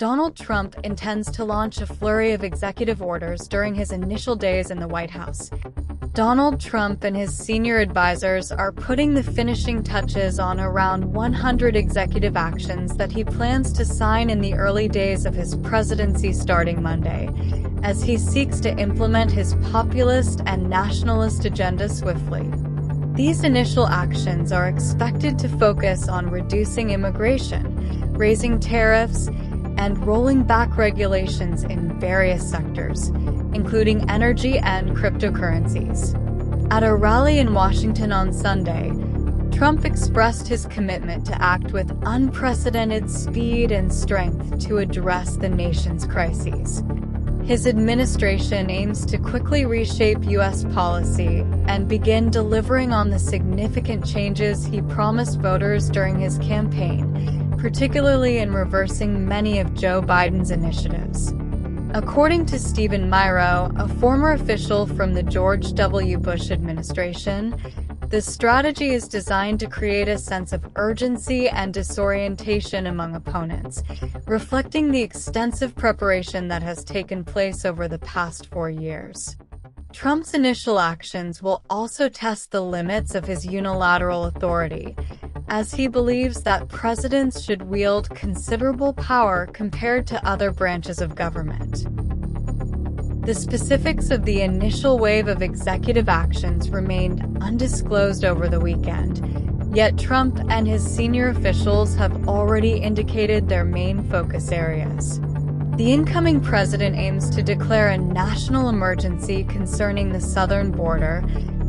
Donald Trump intends to launch a flurry of executive orders during his initial days in the White House. Donald Trump and his senior advisors are putting the finishing touches on around 100 executive actions that he plans to sign in the early days of his presidency starting Monday, as he seeks to implement his populist and nationalist agenda swiftly. These initial actions are expected to focus on reducing immigration, raising tariffs, and rolling back regulations in various sectors, including energy and cryptocurrencies. At a rally in Washington on Sunday, Trump expressed his commitment to act with unprecedented speed and strength to address the nation's crises. His administration aims to quickly reshape U.S. policy and begin delivering on the significant changes he promised voters during his campaign, particularly in reversing many of Joe Biden's initiatives. According to Stephen Myrow, a former official from the George W. Bush administration, the strategy is designed to create a sense of urgency and disorientation among opponents, reflecting the extensive preparation that has taken place over the past 4 years. Trump's initial actions will also test the limits of his unilateral authority, as he believes that presidents should wield considerable power compared to other branches of government. The specifics of the initial wave of executive actions remained undisclosed over the weekend, yet Trump and his senior officials have already indicated their main focus areas. The incoming president aims to declare a national emergency concerning the southern border,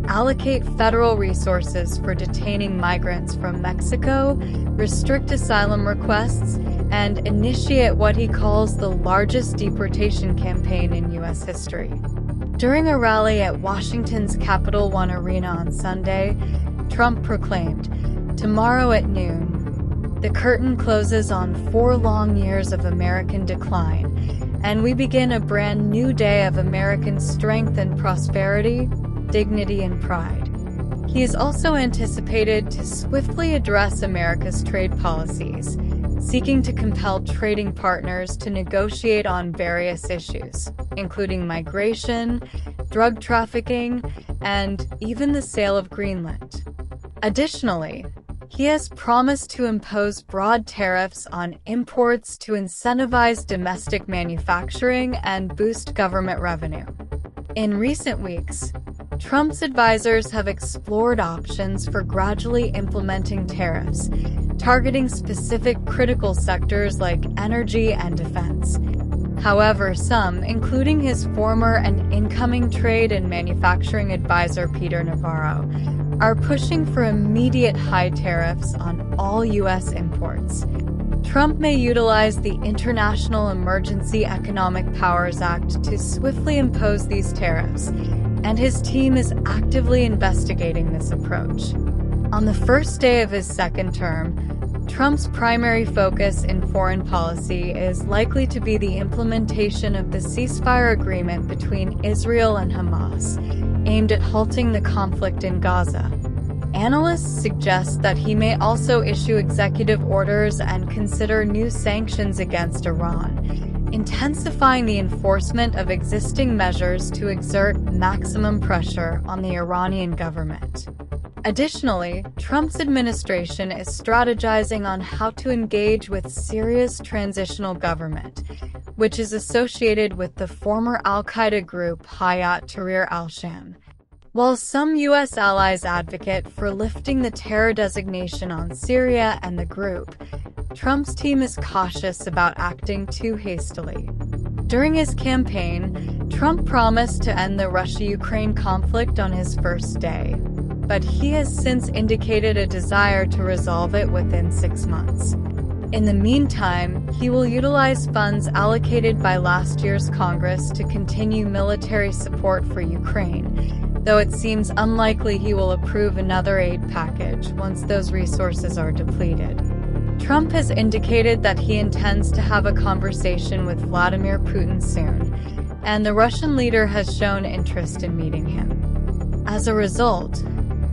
allocate federal resources for detaining migrants from Mexico, restrict asylum requests, and initiate what he calls the largest deportation campaign in U.S. history. During a rally at Washington's Capital One Arena on Sunday, Trump proclaimed, "Tomorrow at noon, the curtain closes on 4 long years of American decline, and we begin a brand new day of American strength and prosperity, dignity and pride." He is also anticipated to swiftly address America's trade policies, seeking to compel trading partners to negotiate on various issues, including migration, drug trafficking, and even the sale of Greenland. Additionally, he has promised to impose broad tariffs on imports to incentivize domestic manufacturing and boost government revenue. In recent weeks, Trump's advisors have explored options for gradually implementing tariffs, targeting specific critical sectors like energy and defense. However, some, including his former and incoming trade and manufacturing advisor Peter Navarro, are pushing for immediate high tariffs on all U.S. imports. Trump may utilize the International Emergency Economic Powers Act to swiftly impose these tariffs, and his team is actively investigating this approach. On the first day of his second term, Trump's primary focus in foreign policy is likely to be the implementation of the ceasefire agreement between Israel and Hamas, aimed at halting the conflict in Gaza. Analysts suggest that he may also issue executive orders and consider new sanctions against Iran, intensifying the enforcement of existing measures to exert maximum pressure on the Iranian government. Additionally, Trump's administration is strategizing on how to engage with Syria's transitional government, which is associated with the former al-Qaeda group Hayat Tahrir al-Sham. While some U.S. allies advocate for lifting the terror designation on Syria and the group, Trump's team is cautious about acting too hastily. During his campaign, Trump promised to end the Russia-Ukraine conflict on his first day, but he has since indicated a desire to resolve it within 6 months. In the meantime, he will utilize funds allocated by last year's Congress to continue military support for Ukraine, though it seems unlikely he will approve another aid package once those resources are depleted. Trump has indicated that he intends to have a conversation with Vladimir Putin soon, and the Russian leader has shown interest in meeting him. As a result,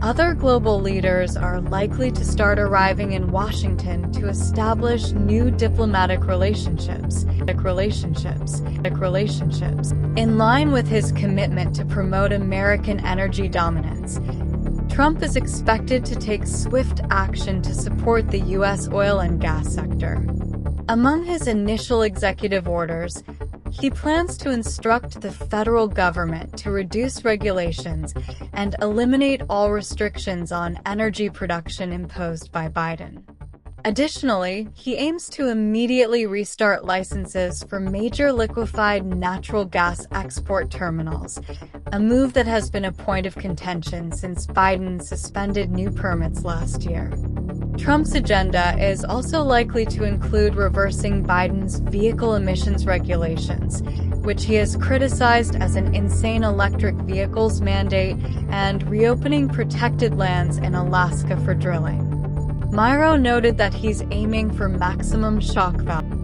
Other global leaders are likely to start arriving in Washington to establish new diplomatic relationships. In line with his commitment to promote American energy dominance, Trump is expected to take swift action to support the U.S. oil and gas sector. Among his initial executive orders, he plans to instruct the federal government to reduce regulations and eliminate all restrictions on energy production imposed by Biden. Additionally, he aims to immediately restart licenses for major liquefied natural gas export terminals, a move that has been a point of contention since Biden suspended new permits last year. Trump's agenda is also likely to include reversing Biden's vehicle emissions regulations, which he has criticized as an insane electric vehicles mandate, and reopening protected lands in Alaska for drilling. Miro noted that he's aiming for maximum shock value.